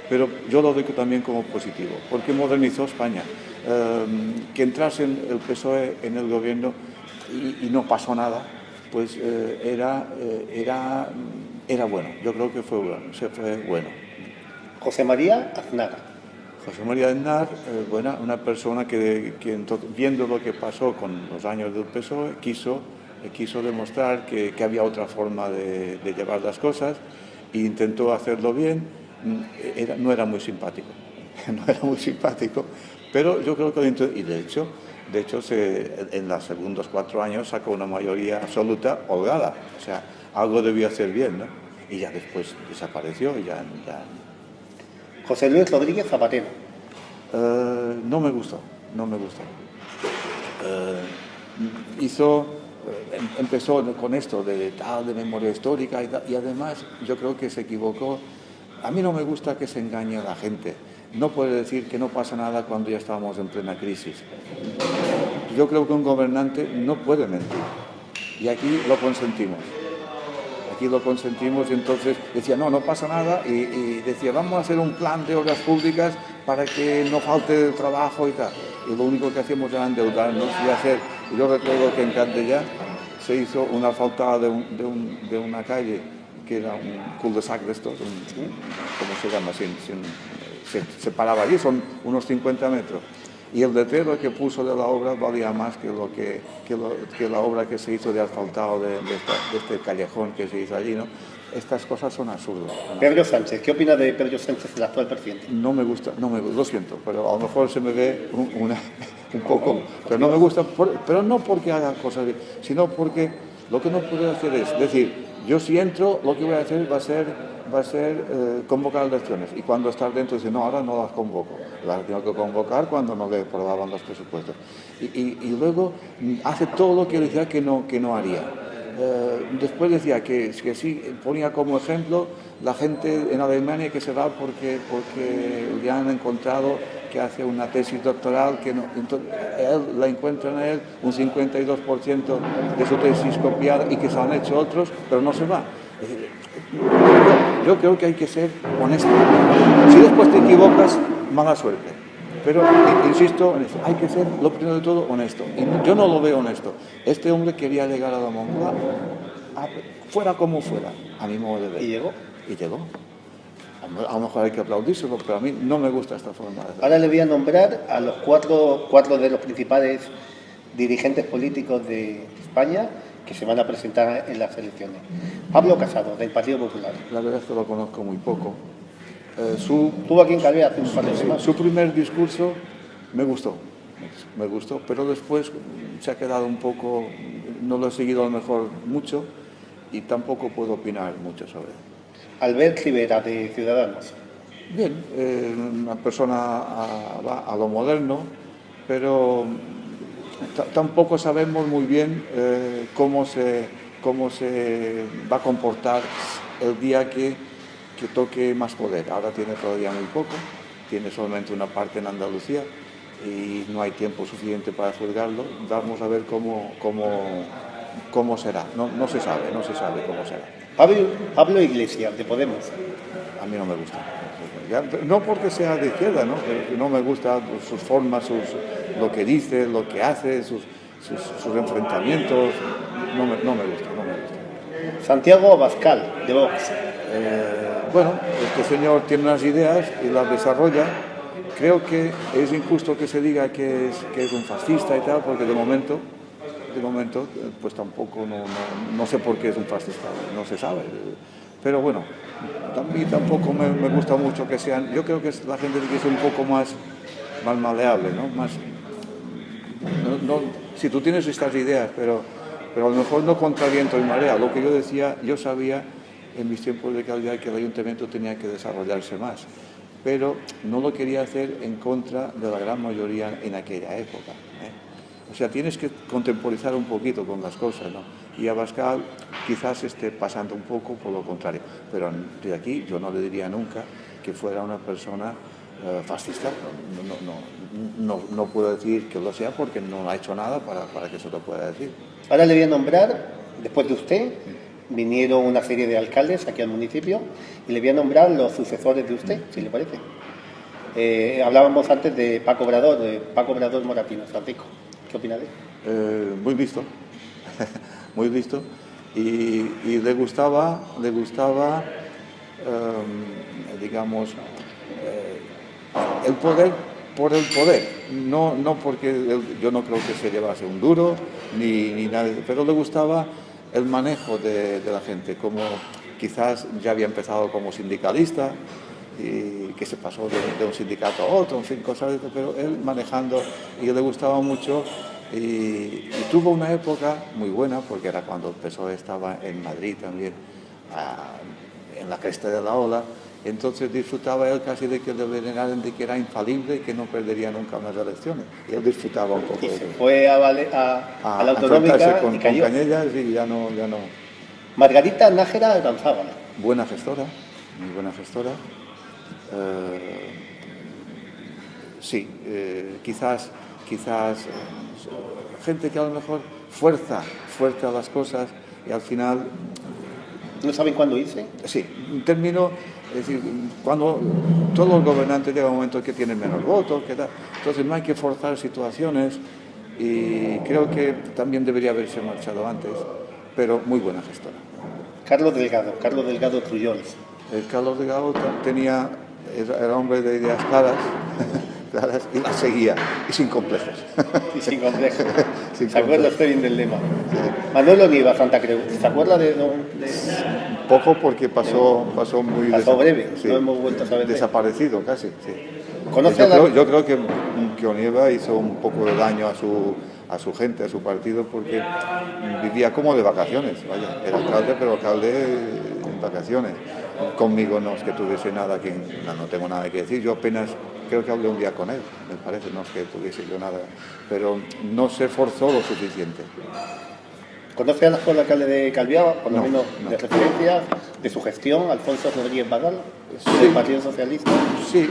pero yo lo doy también como positivo, porque modernizó España. Que entrase el PSOE en el gobierno y no pasó nada, pues era bueno. Yo creo que fue bueno. José María Aznar. José María Aznar, una persona que viendo lo que pasó con los años del PSOE, quiso demostrar que había otra forma de llevar las cosas e intentó hacerlo bien. No era muy simpático, pero yo creo que y de hecho en los segundos 4 años sacó una mayoría absoluta holgada, o sea, algo debió hacer bien, ¿no? Y ya después desapareció y ya... José Luis Rodríguez Zapatero. No me gustó. Empezó con esto de memoria histórica y además yo creo que se equivocó. A mí no me gusta que se engañe a la gente. No puede decir que no pasa nada cuando ya estábamos en plena crisis. Yo creo que un gobernante no puede mentir. Y aquí lo consentimos. Y entonces decía, no pasa nada. Y decía, vamos a hacer un plan de obras públicas para que no falte trabajo y tal. Y lo único que hacíamos era endeudarnos y hacer. Y yo recuerdo que en Cantellá se hizo una asfaltada de una calle que era un cul-de-sac de estos, ¿cómo se llama? Se paraba allí, son unos 50 metros. Y el letrero que puso de la obra valía más que la obra que se hizo de asfaltado de este callejón que se hizo allí, ¿no? Estas cosas son absurdas, ¿no? Pedro Sánchez, ¿qué opina de Pedro Sánchez, el actual presidente? No me gusta, lo siento, pero a lo mejor se me ve un poco, pero no me gusta, pero no porque haga cosas bien, sino porque lo que no puedo hacer es decir, yo si entro, lo que voy a hacer va a ser convocar elecciones. Y cuando estás dentro, dice, no, ahora no las convoco. Las tengo que convocar cuando no le aprobaban los presupuestos. Y luego hace todo lo que decía que no haría. Después decía que sí, ponía como ejemplo la gente en Alemania que se va porque le han encontrado que hace una tesis doctoral que no, entonces él la encuentran a él un 52% de su tesis copiada y que se han hecho otros, pero no se va. Yo creo que hay que ser honesto. Si después te equivocas, mala suerte. Pero insisto en esto, hay que ser, lo primero de todo, honesto. Y yo no lo veo honesto. Este hombre quería llegar a la Moncloa, fuera como fuera, a mi modo de ver. ¿Y llegó? Y llegó. A lo mejor hay que aplaudírselo, pero a mí no me gusta esta forma de hacer. Ahora le voy a nombrar a los cuatro de los principales dirigentes políticos de España que se van a presentar en las elecciones. Pablo Casado, del Partido Popular. La verdad es que lo conozco muy poco. Estuvo aquí en Calviá hace un par de semanas. Su primer discurso me gustó, pero después se ha quedado un poco, no lo he seguido a lo mejor mucho y tampoco puedo opinar mucho sobre él. Albert Rivera, de Ciudadanos. Bien, una persona a lo moderno, pero tampoco sabemos muy bien cómo se va a comportar el día que toque más poder. Ahora tiene todavía muy poco tiene solamente una parte en Andalucía y no hay tiempo suficiente para juzgarlo. Vamos a ver cómo será. No se sabe cómo será. Pablo Iglesias, de Podemos. A mí no me gusta. No porque sea de izquierda, ¿no? Pero no me gusta sus formas, lo que dice, lo que hace, sus enfrentamientos. No me gusta. Santiago Abascal, de Vox. Bueno, este señor tiene unas ideas y las desarrolla. Creo que es injusto que se diga que es un fascista y tal, porque de momento, pues tampoco, no sé por qué es un fascista, no se sabe. Pero bueno, a mí tampoco me gusta mucho que sean. Yo creo que la gente tiene que ser un poco más maleable, ¿no? Si tú tienes estas ideas, pero a lo mejor no contra viento y marea. Lo que yo decía, yo sabía en mis tiempos de calidad que el ayuntamiento tenía que desarrollarse más, pero no lo quería hacer en contra de la gran mayoría en aquella época, ¿eh? O sea, tienes que contemporizar un poquito con las cosas, ¿no? Y Abascal quizás esté pasando un poco por lo contrario, pero de aquí yo no le diría nunca que fuera una persona fascista. No puedo decir que lo sea porque no ha hecho nada para que se lo pueda decir. Ahora le voy a nombrar, después de usted, vinieron una serie de alcaldes aquí al municipio y le voy a nombrar los sucesores de usted, si le parece. Hablábamos antes de Paco Obrador Moratino. Francisco, ¿qué opina de él? Muy visto, muy visto. Y le gustaba digamos, el poder por el poder, no porque yo no creo que se llevase un duro ni nada, pero le gustaba el manejo de la gente, como quizás ya había empezado como sindicalista y que se pasó de un sindicato a otro, en fin, cosas de eso, pero él manejando, y le gustaba mucho, y tuvo una época muy buena, porque era cuando el PSOE estaba en Madrid también, en la cresta de la ola. Entonces disfrutaba él casi de que le veneraran, de que era infalible y que no perdería nunca más elecciones. Y él disfrutaba un poco de eso. Fue a la autonómica con Cañellas y ya no. Margarita Nájera Alcanzábal. Buena gestora, muy buena gestora. Sí, quizás gente que a lo mejor fuerza las cosas y al final... ¿No saben cuándo hice? Sí, termino, es decir, cuando todos los gobernantes llegan a un momento que tienen menos votos, entonces no hay que forzar situaciones y creo que también debería haberse marchado antes, pero muy buena gestora. Carlos Delgado Trullones. Carlos Delgado era hombre de ideas claras y las seguía, y sin complejos. Y sin complejos. ¿Se acuerda usted bien del lema? Sí. Manuel Oliva, Santa Creu. ¿Se acuerda de...? Poco, porque pasó muy... Pasó breve, sí, no hemos vuelto a saber. Desaparecido casi, sí. Yo creo que Oliva hizo un poco de daño a su gente, a su partido, porque vivía como de vacaciones, vaya. Era alcalde, pero alcalde en vacaciones. Conmigo no es que tuviese nada que... No tengo nada que decir, yo apenas... Creo que hablé un día con él, me parece, no es que tuviese yo nada, pero no se forzó lo suficiente. ¿Conoce al actual alcalde de Calviá, por lo menos de referencia, de su gestión, Alfonso Rodríguez Badal, del Partido Socialista? Sí,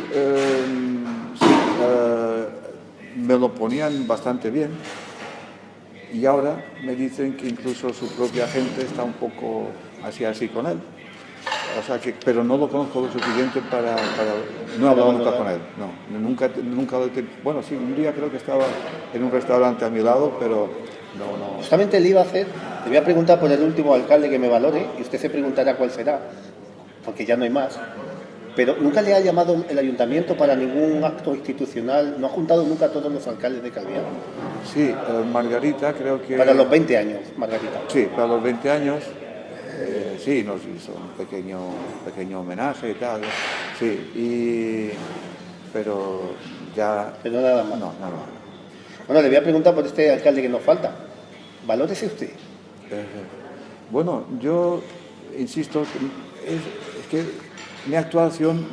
me lo ponían bastante bien y ahora me dicen que incluso su propia gente está un poco así con él. O sea pero no lo conozco lo suficiente para no he hablado nunca con él, nunca bueno, sí, un día creo que estaba en un restaurante a mi lado, pero no. Justamente le voy a preguntar por el último alcalde que me valore, y usted se preguntará cuál será, porque ya no hay más. Pero nunca le ha llamado el ayuntamiento para ningún acto institucional, no ha juntado nunca a todos los alcaldes de Calviá. Sí, Margarita creo que... Para los 20 años, Margarita. Sí, para los 20 años. Sí, nos hizo un pequeño homenaje y tal, sí, pero ya... Pero nada más. No, nada más. Bueno, le voy a preguntar por este alcalde que nos falta. Valórese usted. Bueno, yo insisto, es que mi actuación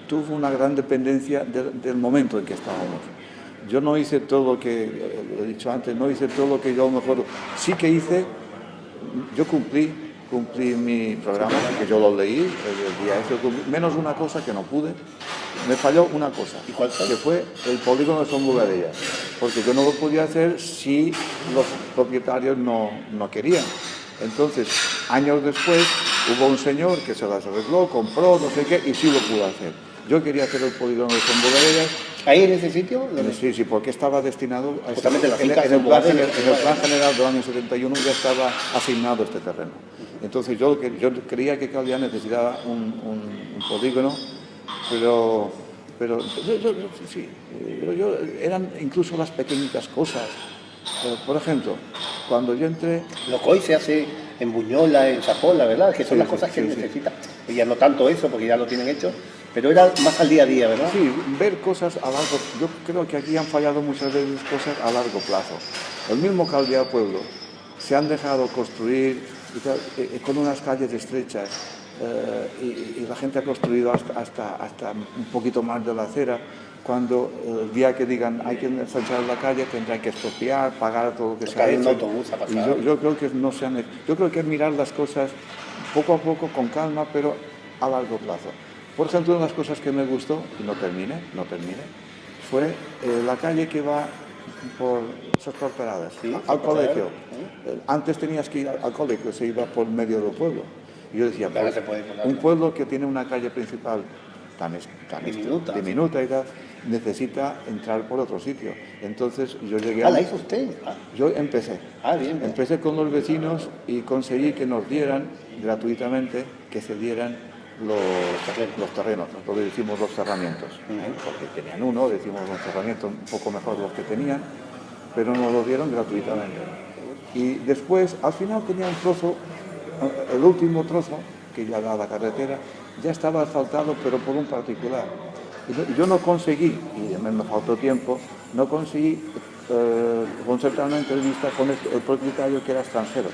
tuvo una gran dependencia del momento en que estábamos. Yo no hice todo lo que, lo he dicho antes, no hice todo lo que yo a lo mejor sí que hice, yo cumplí mi programa, que yo lo leí el día ese, menos una cosa que no pude, me falló una cosa, ¿Y cuál fue? que fue el polígono de Son Bugadellas, porque yo no lo podía hacer si los propietarios no querían. Entonces, años después, hubo un señor que se las arregló, compró, no sé qué, y sí lo pudo hacer. Yo quería hacer el polígono de Son Bugadellas. ¿Ahí en ese sitio? Sí, sí, porque estaba destinado a Justamente la en finca el plan Son general del año 71 ya estaba asignado este terreno. Entonces yo creía que Calviá necesitaba un polígono, pero sí, eran incluso las pequeñitas cosas. Por ejemplo, cuando yo entré... Lo que hoy se hace en Buñola, en Zapola, ¿verdad? Que son Sí, las cosas que sí. necesitan. Y ya no tanto eso, porque ya lo tienen hecho, pero era más al día a día, ¿verdad? Sí, ver cosas a largo... Yo creo que aquí han fallado muchas veces cosas a largo plazo. El mismo Calviá Pueblo se han dejado construir con unas calles estrechas y la gente ha construido hasta un poquito más de la acera, cuando el día que digan hay que ensanchar la calle tendrán que expropiar, pagar todo lo que se ha hecho. Autobús a pasar. Y yo creo que no se han... Yo creo que es mirar las cosas poco a poco, con calma, pero a largo plazo. Por ejemplo, una de las cosas que me gustó, y no termine, fue la calle que va por esas porteradas, Sí, al colegio. Antes tenías que ir al colegio, se iba por medio del pueblo. Y yo decía, Ahora se puede por un pueblo que tiene una calle principal tan diminuta y tal, necesita entrar por otro sitio. Entonces yo llegué ¿la hizo usted? Yo empecé. Bien. Empecé con los vecinos y conseguí que nos dieran gratuitamente, que se dieran los terrenos. Nosotros decimos los cerramientos, porque tenían uno, decimos los cerramientos un poco mejor los que tenían, pero nos lo dieron gratuitamente. Y después, al final tenía un trozo, el último trozo, que ya da la carretera, ya estaba asfaltado, pero por un particular. Y yo no conseguí, y me faltó tiempo, no conseguí concertar una entrevista con el propietario, que era extranjero.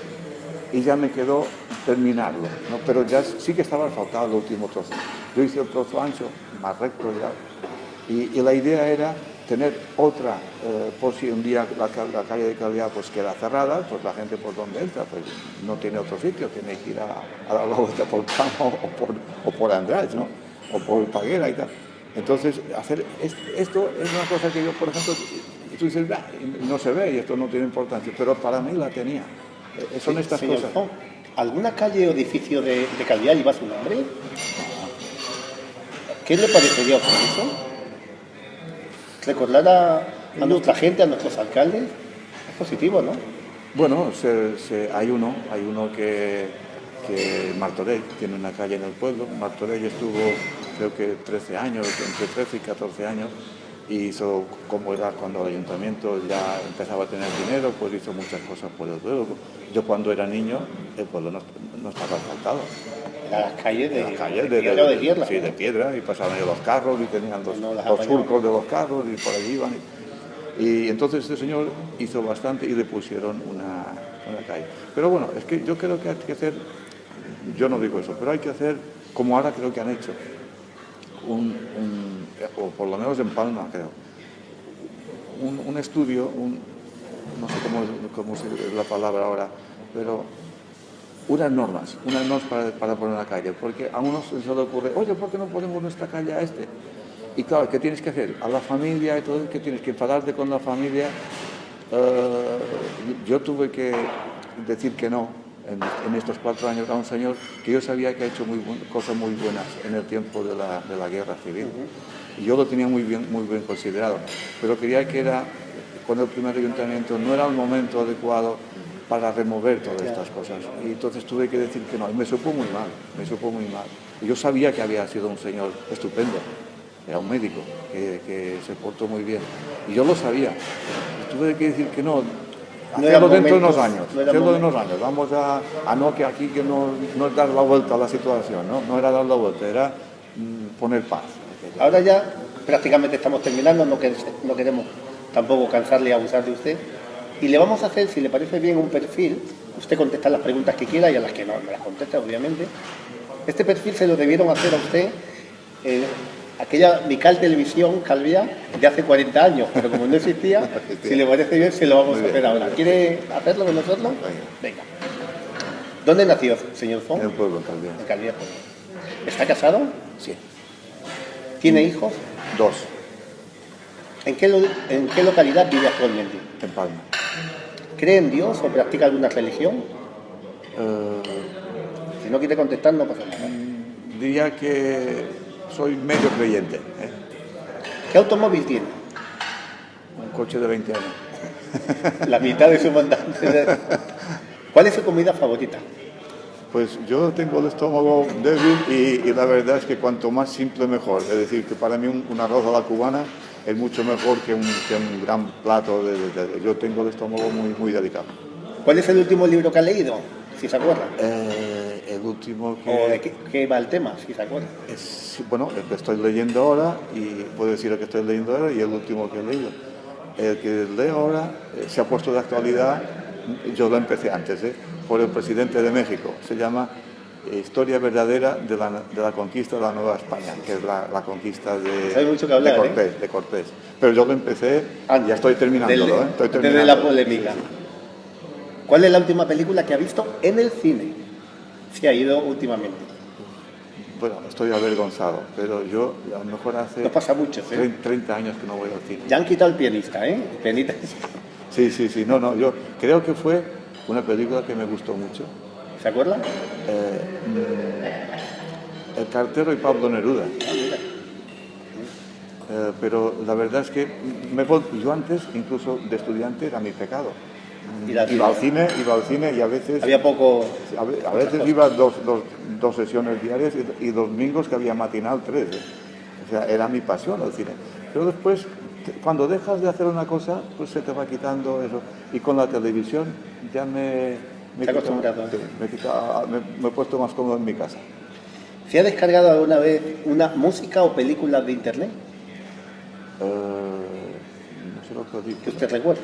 Y ya me quedó terminarlo, ¿no? Pero ya sí que estaba asfaltado el último trozo. Yo hice el trozo ancho, más recto ya. Y la idea era tener otra, por si un día la calle de Calviá pues queda cerrada, pues la gente por donde entra, pues no tiene otro sitio, tiene que ir a dar la vuelta por Pamo o por András, ¿no? O por Paguera y tal. Entonces, hacer esto es una cosa que yo, por ejemplo, tú dices, no se ve y esto no tiene importancia, pero para mí la tenía. Son estas cosas. ¿Alguna calle o edificio de Calviá lleva su nombre? ¿Qué le parecería a usted eso? Recordar a nuestra gente, a nuestros alcaldes, es positivo, ¿no? Bueno, hay uno que Martorell tiene una calle en el pueblo. Martorell estuvo, creo que 13 años, entre 13 y 14 años, y hizo, como era cuando el ayuntamiento ya empezaba a tener dinero, pues hizo muchas cosas por el pueblo. Yo cuando era niño, el pueblo no estaba asfaltado. Las calles de piedra o de tierra. Sí, de piedra, y pasaban ahí los carros y tenían los surcos de los carros y por allí iban. Y entonces este señor hizo bastante y le pusieron una calle. Pero bueno, es que yo creo que hay que hacer, yo no digo eso, pero hay que hacer como ahora creo que han hecho, o por lo menos en Palma creo, un estudio, no sé cómo es la palabra ahora, pero unas normas para poner una calle, porque a unos se le ocurre, oye, ¿por qué no ponemos nuestra calle a este? Y claro, ¿qué tienes que hacer? A la familia y todo, ¿qué tienes que enfadarte con la familia? Yo tuve que decir que no en estos 4 años a un señor que yo sabía que ha hecho cosas muy buenas en el tiempo de la guerra civil. Y yo lo tenía muy bien considerado, pero creía que era, con el primer ayuntamiento, no era el momento adecuado para remover todas estas cosas. Y entonces tuve que decir que no, y me supo muy mal. Y yo sabía que había sido un señor estupendo, era un médico que se portó muy bien. Y yo lo sabía. Y tuve que decir que no, hacerlo dentro de unos años. Vamos a no que aquí que no es dar la vuelta a la situación, no era dar la vuelta, era poner paz. Ahora ya prácticamente estamos terminando, no queremos tampoco cansarle y abusar de usted. Y le vamos a hacer, si le parece bien, un perfil. Usted contesta las preguntas que quiera y a las que no me las contesta, obviamente. Este perfil se lo debieron hacer a usted aquella Mical Televisión Calviá de hace 40 años, pero como no existía, si le parece bien, se lo vamos a hacer ahora. ¿Quiere hacerlo con nosotros? Venga. ¿Dónde nació, señor Fon? En el pueblo, en Calviá. En Calviá. ¿Está casado? Sí. ¿Tiene hijos? 2, ¿En qué localidad vive actualmente? en Palma. ¿Cree en Dios o practica alguna religión? Eh, Si no quiere contestar, no pasa nada. Diría que soy medio creyente, ¿eh? ¿Qué automóvil tiene? Un coche de 20 años. La mitad de su mandante. ¿Cuál es su comida favorita? Pues yo tengo el estómago débil y la verdad es que cuanto más simple mejor. Es decir, que para mí un arroz a la cubana es mucho mejor que un gran plato. Yo tengo el estómago muy delicado. ¿Cuál es el último libro que ha leído? Si se acuerda. El último que... ¿O de qué va el tema? Si se acuerda. Bueno, el que estoy leyendo ahora, y puedo decir el que estoy leyendo ahora y el último que he leído. El que leo ahora se ha puesto de actualidad, yo lo empecé antes, por el presidente de México. Se llama Historia verdadera de la conquista de la Nueva España, que es la conquista Hay mucho que hablar, de Cortés. Pero yo lo empecé, ya estoy terminándolo. Desde la polémica. ¿Cuál es la última película que ha visto en el cine? Si ha ido últimamente. Bueno, estoy avergonzado, pero yo a lo mejor hace No pasa mucho, 30 años que no voy al cine. Ya han quitado el pianista, ¿eh? Pianista. Sí. No, yo creo que fue una película que me gustó mucho. ¿Se acuerda? El cartero y Pablo Neruda. Pero la verdad es que yo antes, incluso de estudiante, era mi pecado. Iba al cine y a veces... Había poco... A veces iba dos sesiones diarias y domingos que había matinal 3. O sea, era mi pasión el cine. Pero después, cuando dejas de hacer una cosa, pues se te va quitando eso. Y con la televisión ya me he puesto más cómodo en mi casa. ¿Se ha descargado alguna vez una música o película de internet? No sé lo que digo. ¿Que usted recuerde?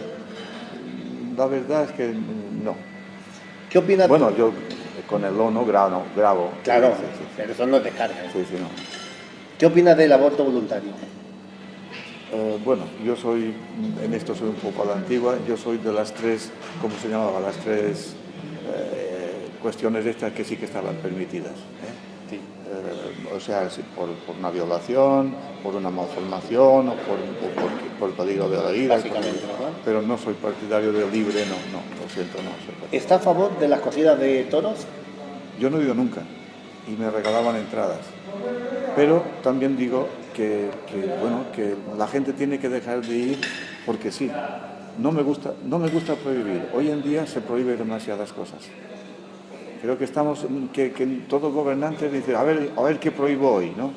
La verdad es que no. ¿Qué opina? Bueno, yo con el ONU grabo. Claro, Sí. pero eso no es descarga. Sí, no. ¿Qué opina del aborto voluntario? Bueno, yo en esto soy un poco a la antigua, yo soy de las 3, ¿cómo se llamaba? Las 3 cuestiones estas que sí que estaban permitidas. Sí. O sea, por una violación, por una malformación o por peligro de la vida. Básicamente, ¿no? Pero no soy partidario de libre, no, lo siento, no. ¿Está a favor de las corridas de toros? Yo no he ido nunca y me regalaban entradas. Pero también digo que la gente tiene que dejar de ir porque sí. No me gusta prohibir. Hoy en día se prohíben demasiadas cosas. Creo que que todos gobernantes dicen, a ver qué prohíbo hoy, ¿no?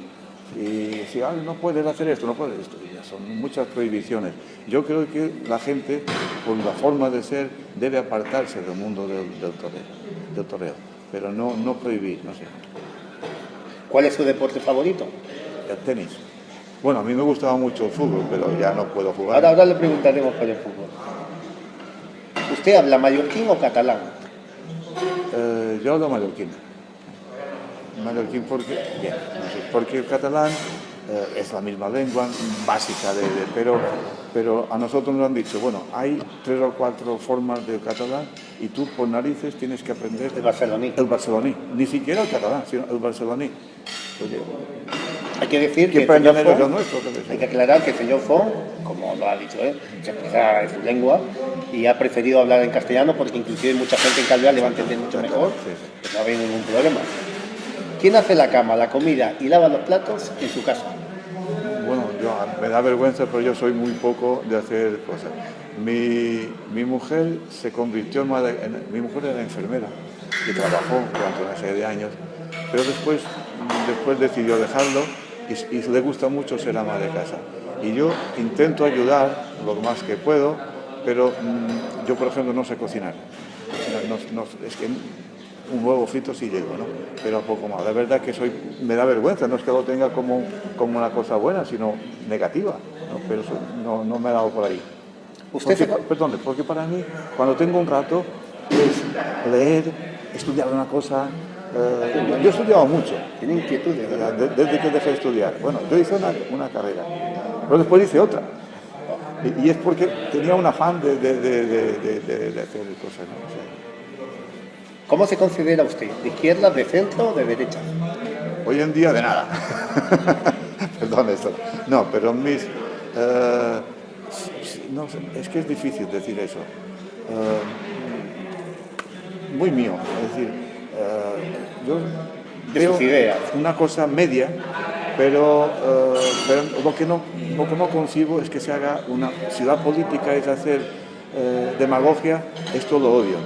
Y si no puedes hacer esto, no puedes esto. Y ya son muchas prohibiciones. Yo creo que la gente, por la forma de ser, debe apartarse del mundo del toreo. Pero no prohibir, no sé. ¿Cuál es su deporte favorito? El tenis. Bueno, a mí me gustaba mucho el fútbol, pero ya no puedo jugar. Ahora le preguntaremos por el fútbol. ¿Usted habla mallorquín o catalán? Yo hablo mallorquín. Mallorquín porque el catalán es la misma lengua básica, pero a nosotros nos han dicho, bueno, hay 3 o 4 formas de catalán y tú por narices tienes que aprender El barceloní. El barceloní, ni siquiera el catalán, sino el barceloní. Oye, hay que decir que el señor Font, nuestro, hay que aclarar que el señor Font, como lo ha dicho él, se expresa en su lengua y ha preferido hablar en castellano porque inclusive mucha gente en Calviá le va a entender mucho mejor, pues no hay ningún problema. ¿Quién hace la cama, la comida y lava los platos en su casa? Bueno, me da vergüenza, pero yo soy muy poco de hacer cosas. Mi mujer se convirtió mi mujer era enfermera y trabajó durante una serie de años, pero después decidió dejarlo y le gusta mucho ser ama de casa. Y yo intento ayudar lo más que puedo, pero yo, por ejemplo, no sé cocinar. Es que un huevo frito sí llego, ¿no? Pero poco más. La verdad que me da vergüenza, no es que lo tenga como una cosa buena, sino negativa, ¿no? Pero no me ha dado por ahí. Porque para mí, cuando tengo un rato, es leer, estudiar una cosa. Yo he estudiado mucho. Tiene inquietudes, ¿verdad? Desde que dejé de estudiar. Bueno, yo hice una carrera, pero después hice otra. Y es porque tenía un afán de hacer cosas, ¿no? O sea, ¿cómo se considera usted? ¿De izquierda, de centro o de derecha? hoy en día de nada. Perdón. perdón esto. No, pero mis... no sé, es que es difícil decir eso. Muy mío, es decir, yo De veo sus ideas. una cosa media, pero lo que no concibo es que se haga una... Si la política es hacer demagogia, esto lo odio.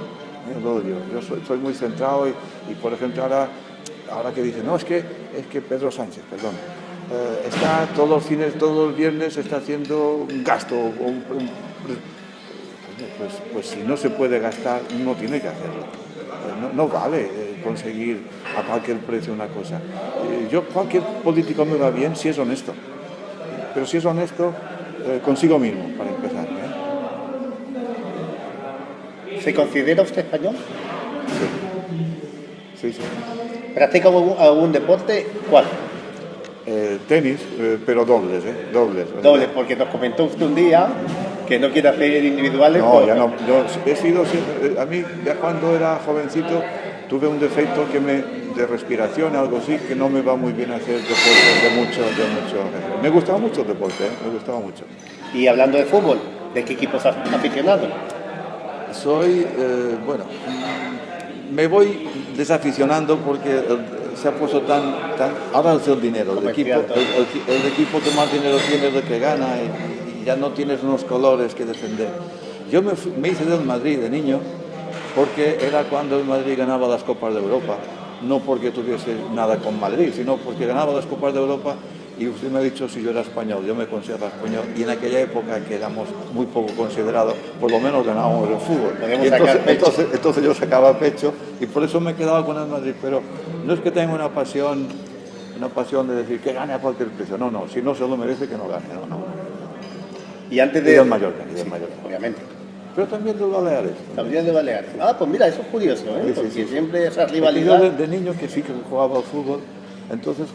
Lo odio. Yo soy muy centrado y, por ejemplo, ahora que dicen, no, es que Pedro Sánchez, perdón, está todos los viernes está haciendo un gasto. Pues si no se puede gastar, no tiene que hacerlo. No vale conseguir a cualquier precio una cosa. Cualquier político me va bien si es honesto. Pero si es honesto, consigo mismo, para empezar. ¿Se considera usted español? Sí. ¿Practica algún deporte? ¿Cuál? Tenis, pero dobles. Doble, porque nos comentó usted un día que no quiere hacer individuales. No, ya no. Yo he sido siempre, a mí ya cuando era jovencito tuve un defecto de respiración, algo así, que no me va muy bien hacer deporte de mucho. Me gustaba mucho el deporte, me gustaba mucho. Y hablando de fútbol, ¿de qué equipos has aficionado? Soy, me voy desaficionando porque se ha puesto tan ahora es el dinero, el equipo que más dinero tiene es el que gana y ya no tienes unos colores que defender. Yo me hice del Madrid de niño porque era cuando el Madrid ganaba las Copas de Europa, no porque tuviese nada con Madrid, sino porque ganaba las Copas de Europa. Y usted me ha dicho si yo era español, yo me considero español, y en aquella época que éramos muy poco considerados, por lo menos ganábamos el fútbol. Y entonces yo sacaba pecho y por eso me quedaba con el Madrid, pero no es que tenga una pasión de decir que gane a cualquier precio, no, si no se lo merece que no gane, no. Y antes de... Y del Mallorca. Obviamente. Pero también del Baleares. También de Baleares. Ah, pues mira, eso es curioso, ¿eh? Porque siempre esa rivalidad... Yo de niño que sí que jugaba al fútbol. Entonces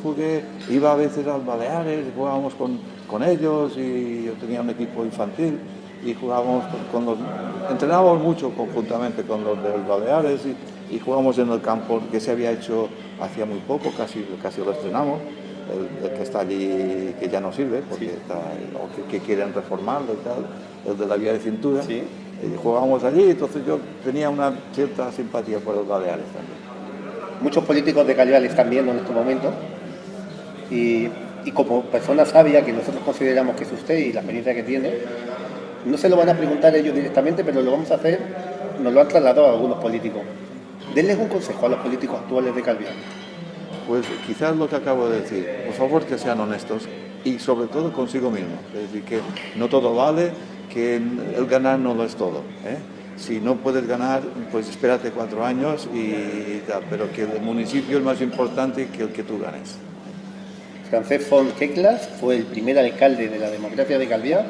iba a veces a Baleares, jugábamos con ellos y yo tenía un equipo infantil y jugábamos entrenábamos mucho conjuntamente con los del Baleares y jugábamos en el campo que se había hecho hacía muy poco, casi lo estrenamos, el que está allí que ya no sirve porque que quieren reformarlo y tal, el de la vía de cintura. Sí. Y jugábamos allí, entonces yo tenía una cierta simpatía por los Baleares también. Muchos políticos de Calviá le están viendo en estos momentos y como persona sabia que nosotros consideramos que es usted y la experiencia que tiene, no se lo van a preguntar ellos directamente, pero lo vamos a hacer, nos lo han trasladado a algunos políticos. Denles un consejo a los políticos actuales de Calviá. Pues quizás lo que acabo de decir, por favor que sean honestos y sobre todo consigo mismo, es decir, que no todo vale, que el ganar no lo es todo, Si no puedes ganar, pues espérate 4 años pero que el municipio es más importante que el que tú ganes. Francesc Font Queclas fue el primer alcalde de la democracia de Calviá.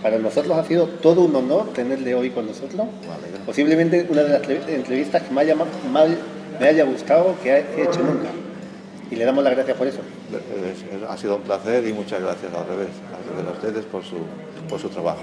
Para nosotros ha sido todo un honor tenerle hoy con nosotros. Vale. Posiblemente una de las entrevistas que me haya gustado que he hecho nunca. Y le damos las gracias por eso. Ha sido un placer y muchas gracias al revés a ustedes por su trabajo.